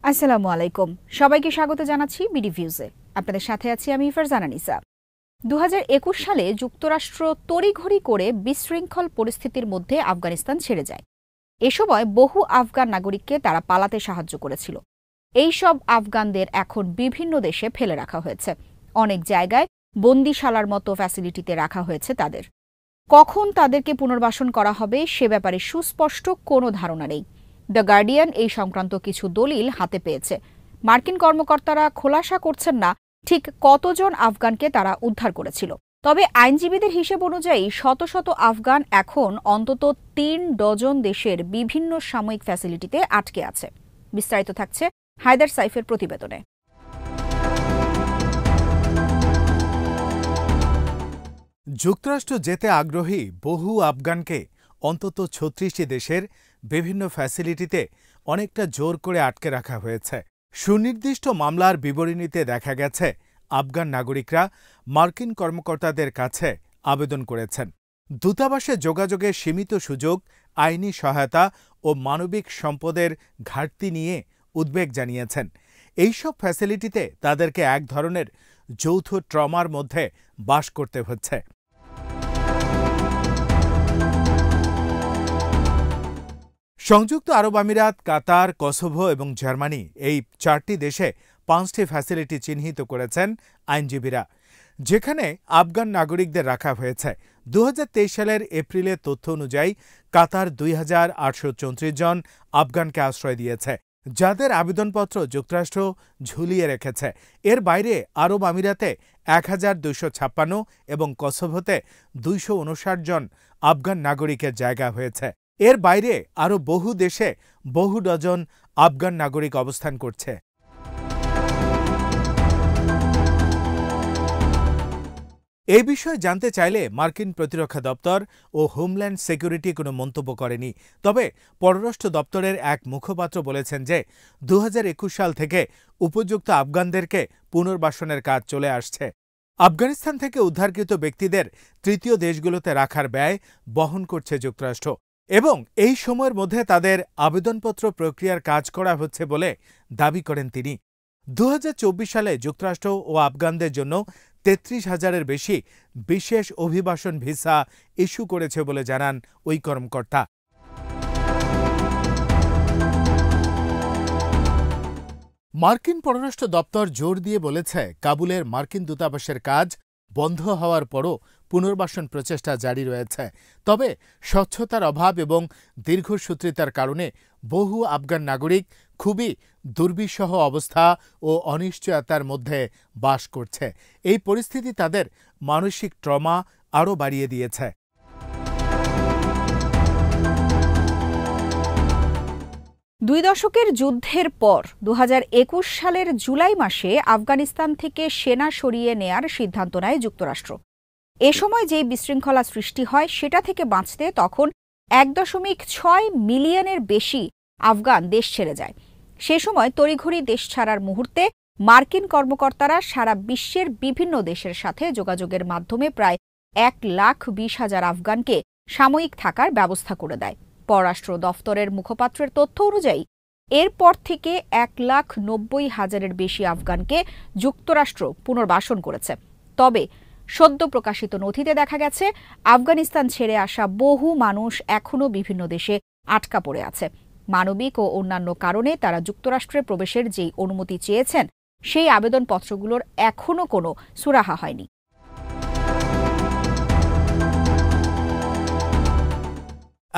আসসালামু আলাইকুম, সবাইকে স্বাগত জানাচ্ছি বিডি ভিউজে। আপনাদের সাথে আছি আমি ফারজানা নিসা। 2021 সালে যুক্তরাষ্ট্র তড়িঘড়ি করে বিশৃঙ্খল পরিস্থিতির মধ্যে আফগানিস্তান ছেড়ে যায়। এ সময় বহু আফগান নাগরিককে তারা পালাতে সাহায্য করেছিল। এই সব আফগানদের এখন বিভিন্ন দেশে ফেলে রাখা হয়েছে। অনেক জায়গায় বন্দিশালার মতো ফ্যাসিলিটিতে রাখা হয়েছে তাদের। কখন তাদেরকে পুনর্বাসন করা হবে সে ব্যাপারে সুস্পষ্ট কোনো ধারণা নেই। দ্য গার্ডিয়ান এই সংক্রান্ত কিছু দলিল হাতে পেয়েছে। মার্কিন কর্মকর্তারা খোলাসা করছেন না ঠিক কতজন আফগানকে তারা উদ্ধার করেছিল। তবে আইনজীবীদের হিসেব অনুযায়ী শত শত আফগান এখন অন্তত 3 ডজন দেশের বিভিন্ন সাময়িক ফ্যাসিলিটিতে আটকে আছে। বিস্তারিত থাকছে হায়দার সাইফের প্রতিবেদনে। যুক্তরাষ্ট্র যেতে আগ্রহী বহু আফগানকে অন্তত 36টি দেশের বিভিন্ন ফ্যাসিলিটিতে অনেকটা জোর করে আটকে রাখা হয়েছে। সুনির্দিষ্ট মামলার বিবরণীতে দেখা গেছে আফগান নাগরিকরা মার্কিন কর্মকর্তাদের কাছে আবেদন করেছেন। দূতাবাসে যোগাযোগের সীমিত সুযোগ, আইনি সহায়তা ও মানবিক সম্পদের ঘাটতি নিয়ে উদ্বেগ জানিয়েছেন। এইসব ফ্যাসিলিটিতে তাদেরকে এক ধরনের যৌথ ট্রমার মধ্যে বাস করতে হচ্ছে। সংযুক্ত আরব আমিরাত, কাতার, কসোভো এবং জার্মানি এই 4টি দেশে 5টি ফ্যাসিলিটি চিহ্নিত করেছেন আইনজীবীরা, যেখানে আফগান নাগরিকদের রাখা হয়েছে। 2023 সালের এপ্রিলের তথ্য অনুযায়ী কাতার 2834 জন আফগানকে আশ্রয় দিয়েছে, যাদের আবেদনপত্র যুক্তরাষ্ট্র ঝুলিয়ে রেখেছে। এর বাইরে আরব আমিরাতে 1256 এবং কসোভোতে 259 জন আফগান নাগরিকের জায়গা হয়েছে। এর বাইরে আরও বহু দেশে বহু ডজন আফগান নাগরিক অবস্থান করছে। এই বিষয়ে জানতে চাইলে মার্কিন প্রতিরক্ষা দপ্তর ও হোমল্যান্ড সিকিউরিটি কোনো মন্তব্য করেনি। তবে পররাষ্ট্র দপ্তরের এক মুখপাত্র বলেছেন যে 2021 সাল থেকে উপযুক্ত আফগানদেরকে পুনর্বাসনের কাজ চলে আসছে। আফগানিস্তান থেকে উদ্ধারকৃত ব্যক্তিদের তৃতীয় দেশগুলোতে রাখার ব্যয় বহন করছে যুক্তরাষ্ট্র এবং এই সময়ের মধ্যে তাদের আবেদনপত্র প্রক্রিয়ার কাজ করা হচ্ছে বলে দাবি করেন তিনি। 2024 সালে যুক্তরাষ্ট্র ও আফগানদের জন্য 33,000-এর বেশি বিশেষ অভিবাসন ভিসা ইস্যু করেছে বলে জানান ওই কর্মকর্তা। মার্কিন পররাষ্ট্র দপ্তর জোর দিয়ে বলেছে, কাবুলের মার্কিন দূতাবাসের কাজ বন্ধ হওয়ার পরও পুনর্বাসন প্রচেষ্টা জারি রয়েছে। তবে স্বচ্ছতার অভাব এবং দীর্ঘসূত্রিতার কারণে বহু আফগান নাগরিক খুবই দুর্বিষহ অবস্থা ও অনিশ্চয়তার মধ্যে বাস করছে। এই পরিস্থিতি তাদের মানসিক ট্রমা আরও বাড়িয়ে দিয়েছে। দুই দশকের যুদ্ধের পর 2021 সালের জুলাই মাসে আফগানিস্তান থেকে সেনা সরিয়ে নেয়ার সিদ্ধান্ত নেয় যুক্তরাষ্ট্র। এ সময় যে বিশৃঙ্খলা সৃষ্টি হয় সেটা থেকে বাঁচতে তখন 1.6 মিলিয়নের বেশি আফগান দেশ ছেড়ে যায়। সে সময় তড়িঘড়ি দেশ ছাড়ার মুহূর্তে মার্কিন কর্মকর্তারা সারা বিশ্বের বিভিন্ন দেশের সাথে যোগাযোগের মাধ্যমে প্রায় 1,20,000 আফগানকে সাময়িক থাকার ব্যবস্থা করে দেয়। পররাষ্ট্র দফতরের মুখপাত্রের তথ্য অনুযায়ী এরপর থেকে 1,90,000-এর বেশি আফগানকে যুক্তরাষ্ট্র পুনর্বাসন করেছে। তবে সদ্য প্রকাশিত নথিতে দেখা গেছে আফগানিস্তান ছেড়ে আসা বহু মানুষ এখনও বিভিন্ন দেশে আটকা পড়ে আছে। মানবিক ও অন্যান্য কারণে তারা যুক্তরাষ্ট্রে প্রবেশের যেই অনুমতি চেয়েছেন সেই আবেদনপত্রগুলোর এখনও কোনো সুরাহা হয়নি।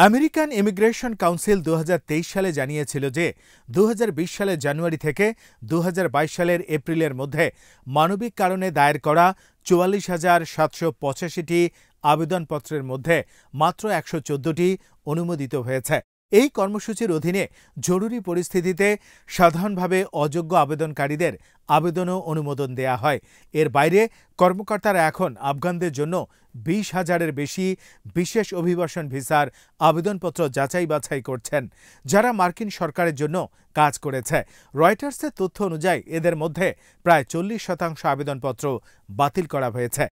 আমেরিকান ইমিগ্রেশন কাউন্সিল 2023 সালে জানিয়েছিল যে 2020 সালের জানুয়ারি থেকে 2022 সালের এপ্রিলের মধ্যে মানবিক কারণে দায়ের করা 44,785টি আবেদনপত্রের মধ্যে মাত্র 114টি অনুমোদিত হয়েছে। এই কর্মসূচির অধীনে জরুরি পরিস্থিতিতে সাধারণভাবে অযোগ্য আবেদনকারীদের আবেদনও অনুমোদন দেয়া হয়। এর বাইরে কর্মকর্তারা এখন আফগানদের জন্য 20,000-এর বেশি বিশেষ অভিবাসন ভিসার আবেদনপত্র যাচাই বাছাই করছেন, যারা মার্কিন সরকারের জন্য কাজ করেছে। রয়টার্সের তথ্য অনুযায়ী এদের মধ্যে প্রায় 40% আবেদনপত্র বাতিল করা হয়েছে।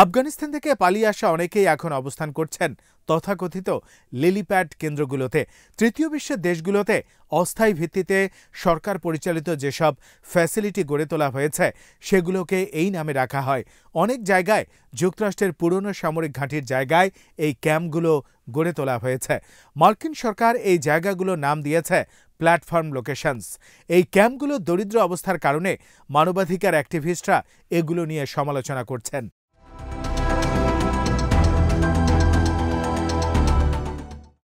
আফগানিস্তান থেকে পালিয়ে আসা অনেকেই এখন অবস্থান করছেন তথাকথিত লিলিপ্যাড কেন্দ্রগুলোতে। তৃতীয় বিশ্বের দেশগুলোতে অস্থায়ী ভিত্তিতে সরকার পরিচালিত যেসব ফ্যাসিলিটি গড়ে তোলা হয়েছে সেগুলোকে এই নামে রাখা হয়। অনেক জায়গায় যুক্তরাষ্ট্রের পুরনো সামরিক ঘাঁটির জায়গায় এই ক্যাম্পগুলো গড়ে তোলা হয়েছে। মার্কিন সরকার এই জায়গাগুলোর নাম দিয়েছে প্ল্যাটফর্ম লোকেশনস। এই ক্যাম্পগুলো দরিদ্র অবস্থার কারণে মানবাধিকার অ্যাক্টিভিস্টরা এগুলো নিয়ে সমালোচনা করছেন।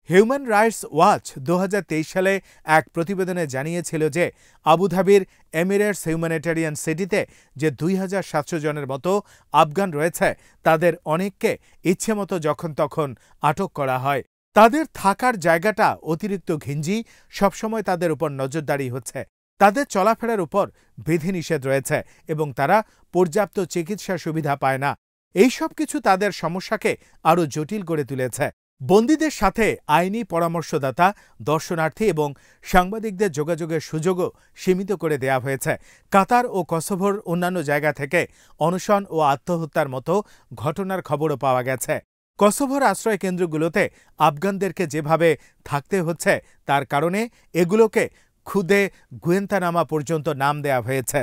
হিউম্যান রাইটস ওয়াচ 2023 সালে এক প্রতিবেদনে জানিয়েছিল যে আবুধাবির এমিরেটস হিউম্যানিটেরিয়ান সিটিতে যে 2700 জনের মতো আফগান রয়েছে তাদের অনেককে ইচ্ছেমতো যখন তখন আটক করা হয়। তাদের থাকার জায়গাটা অতিরিক্ত ঘিঞ্জি, সবসময় তাদের উপর নজরদারি হচ্ছে। তাদের চলাফেরার উপর বিধিনিষেধ রয়েছে এবং তারা পর্যাপ্ত চিকিৎসা সুবিধা পায় না। এই সব কিছু তাদের সমস্যাকে আরও জটিল করে তুলেছে। বন্দীদের সাথে আইনি পরামর্শদাতা, দর্শনার্থী এবং সাংবাদিকদের যোগাযোগের সুযোগও সীমিত করে দেয়া হয়েছে। কাতার ও কসোভোর অন্যান্য জায়গা থেকে অনশন ও আত্মহত্যার মতো ঘটনার খবরও পাওয়া গেছে। কসোভোর আশ্রয় কেন্দ্রগুলোতে আফগানদেরকে যেভাবে থাকতে হচ্ছে তার কারণে এগুলোকে খুদে গুয়েন্তানামা পর্যন্ত নাম দেয়া হয়েছে।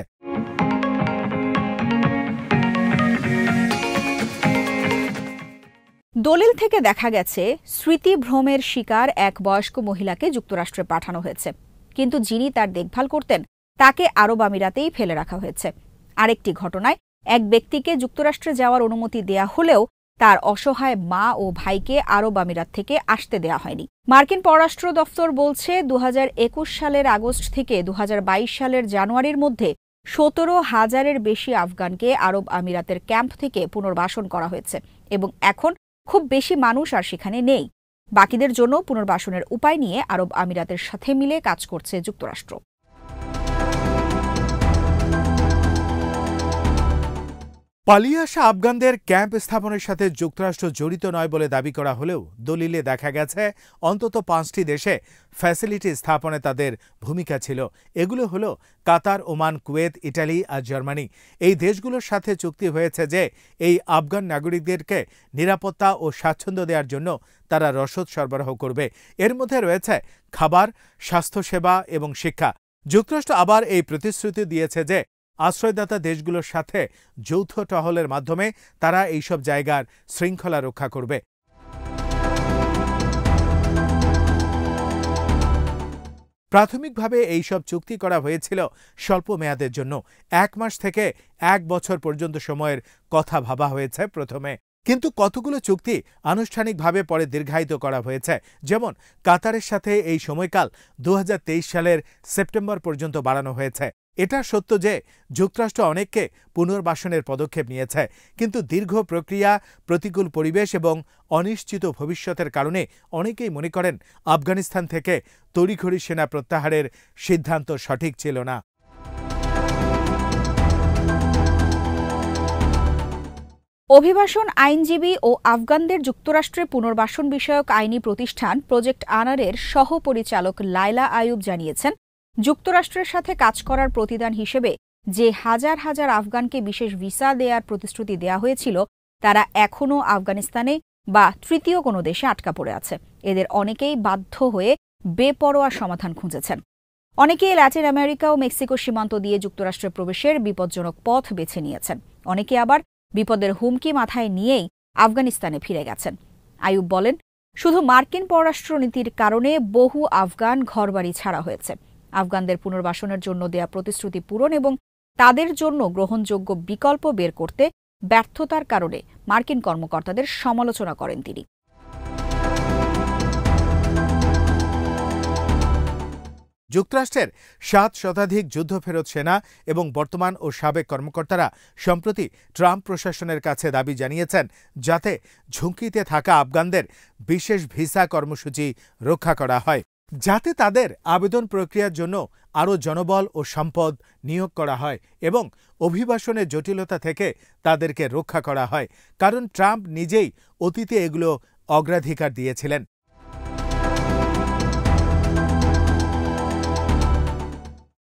দলিল থেকে দেখা গেছে স্মৃতিভ্রমের শিকার এক বয়স্ক মহিলাকে যুক্তরাষ্ট্রে পাঠানো হয়েছে, কিন্তু যিনি তার দেখভাল করতেন তাকে আরব আমিরাতেই ফেলে রাখা হয়েছে। আরেকটি ঘটনায় এক ব্যক্তিকে যুক্তরাষ্ট্রে যাওয়ার অনুমতি দেয়া হলেও তার অসহায় মা ও ভাইকে আরব আমিরাত থেকে আসতে দেয়া হয়নি। মার্কিন পররাষ্ট্র দফতর বলছে 2021 সালের আগস্ট থেকে 2022 সালের জানুয়ারির মধ্যে 17,000-এর বেশি আফগানকে আরব আমিরাতের ক্যাম্প থেকে পুনর্বাসন করা হয়েছে এবং এখন খুব বেশি মানুষ আর সেখানে নেই। বাকিদের জন্য পুনর্বাসনের উপায় নিয়ে আরব আমিরাতের সাথে মিলে কাজ করছে যুক্তরাষ্ট্র। পালিয়ে আসা আফগানদের ক্যাম্প স্থাপনের সাথে যুক্তরাষ্ট্র জড়িত নয় বলে দাবি করা হলেও দলিলে দেখা গেছে অন্তত 5টি দেশে ফ্যাসিলিটি স্থাপনে তাদের ভূমিকা ছিল। এগুলো হলো কাতার, ওমান, কুয়েত, ইটালি আর জার্মানি। এই দেশগুলোর সাথে চুক্তি হয়েছে যে এই আফগান নাগরিকদেরকে নিরাপত্তা ও স্বাচ্ছন্দ্য দেওয়ার জন্য তারা রসদ সরবরাহ করবে। এর মধ্যে রয়েছে খাবার, স্বাস্থ্যসেবা এবং শিক্ষা। যুক্তরাষ্ট্র আবার এই প্রতিশ্রুতি দিয়েছে যে আশ্রয়দাতা দেশগুলোর সাথে যৌথ টহলের মাধ্যমে তারা এইসব জায়গার শৃঙ্খলা রক্ষা করবে। প্রাথমিকভাবে এইসব চুক্তি করা হয়েছিল স্বল্প মেয়াদের জন্য। 1 মাস থেকে 1 বছর পর্যন্ত সময়ের কথা ভাবা হয়েছে প্রথমে, কিন্তু কতগুলো চুক্তি আনুষ্ঠানিকভাবে পরে দীর্ঘায়িত করা হয়েছে। যেমন কাতারের সাথে এই সময়কাল 2023 সালের সেপ্টেম্বর পর্যন্ত বাড়ানো হয়েছে। এটা সত্য যে যুক্তরাষ্ট্র অনেককে পুনর্বাসনের পদক্ষেপ নিয়েছে, কিন্তু দীর্ঘ প্রক্রিয়া, প্রতিকূল পরিবেশ এবং অনিশ্চিত ভবিষ্যতের কারণে অনেকেই মনে করেন আফগানিস্তান থেকে তড়িঘড়ি সেনা প্রত্যাহারের সিদ্ধান্ত সঠিক ছিল না। অভিবাসন আইনজীবী ও আফগানদের যুক্তরাষ্ট্রে পুনর্বাসন বিষয়ক আইনি প্রতিষ্ঠান প্রজেক্ট আনারের সহ-পরিচালক লায়লা আইয়ুব জানিয়েছেন, যুক্তরাষ্ট্রের সাথে কাজ করার প্রতিদান হিসেবে যে হাজার হাজার আফগানকে বিশেষ ভিসা দেওয়ার প্রতিশ্রুতি দেওয়া হয়েছিল তারা এখনও আফগানিস্তানে বা তৃতীয় কোনো দেশে আটকা পড়ে আছে। এদের অনেকেই বাধ্য হয়ে বেপরোয়া সমাধান খুঁজেছেন। অনেকেই ল্যাটিন আমেরিকা ও মেক্সিকো সীমান্ত দিয়ে যুক্তরাষ্ট্রে প্রবেশের বিপজ্জনক পথ বেছে নিয়েছেন। অনেকে আবার বিপদের হুমকি মাথায় নিয়েই আফগানিস্তানে ফিরে গেছেন। আইয়ুব বলেন, শুধু মার্কিন পররাষ্ট্রনীতির কারণে বহু আফগান ঘরবাড়ি ছাড়া হয়েছে। আফগানদের পুনর্বাসনের জন্য দেয়া প্রতিশ্রুতি পূরণ এবং তাদের জন্য গ্রহণযোগ্য বিকল্প বের করতে ব্যর্থতার কারণে মার্কিন কর্মকর্তাদের সমালোচনা করেন তিনি। যুক্তরাষ্ট্রের 7 শতাধিক যুদ্ধফেরত সেনা এবং বর্তমান ও সাবেক কর্মকর্তারা সম্প্রতি ট্রাম্প প্রশাসনের কাছে দাবি জানিয়েছেন যাতে ঝুঁকিতে থাকা আফগানদের বিশেষ ভিসা কর্মসূচি রক্ষা করা হয়, যাতে তাদের আবেদন প্রক্রিয়ার জন্য আরও জনবল ও সম্পদ নিয়োগ করা হয় এবং অভিবাসনের জটিলতা থেকে তাদেরকে রক্ষা করা হয়, কারণ ট্রাম্প নিজেই অতীতে এগুলো অগ্রাধিকার দিয়েছিলেন।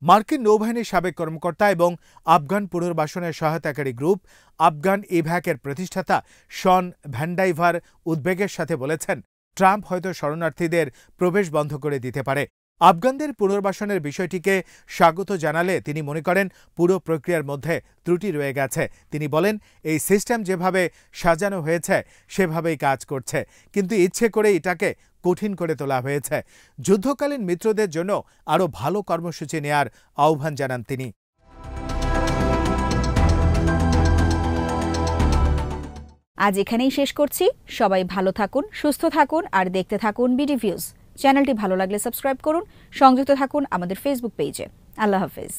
মার্কিন নৌবাহিনীর সাবেক কর্মকর্তা এবং আফগান পুনর্বাসনের সহায়তাকারী গ্রুপ আফগান ইভ্যাকের প্রতিষ্ঠাতা শন ভ্যান্ডাইভার উদ্বেগের সাথে বলেছেন, ট্রাম্প হয়তো শরণার্থীদের প্রবেশ বন্ধ করে দিতে পারে। আফগানদের পুনর্বাসনের বিষয়টিকে স্বাগত জানালে তিনি মনে করেন পুরো প্রক্রিয়ার মধ্যে ত্রুটি রয়ে গেছে। তিনি বলেন, এই সিস্টেম যেভাবে সাজানো হয়েছে সেভাবেই কাজ করছে, কিন্তু ইচ্ছে করে এটাকে কঠিন করে তোলা হয়েছে। যুদ্ধকালীন মিত্রদের জন্য আরও ভালো কর্মসূচি নেয়ার আহ্বান জানান তিনি। আজ এখানেই শেষ করছি। সবাই ভালো থাকুন, সুস্থ থাকুন আর দেখতে থাকুন বিডি ভিউজ। চ্যানেলটি ভালো লাগলে সাবস্ক্রাইব করুন, সংযুক্ত থাকুন আমাদের ফেসবুক পেজে। আল্লাহ হাফেজ।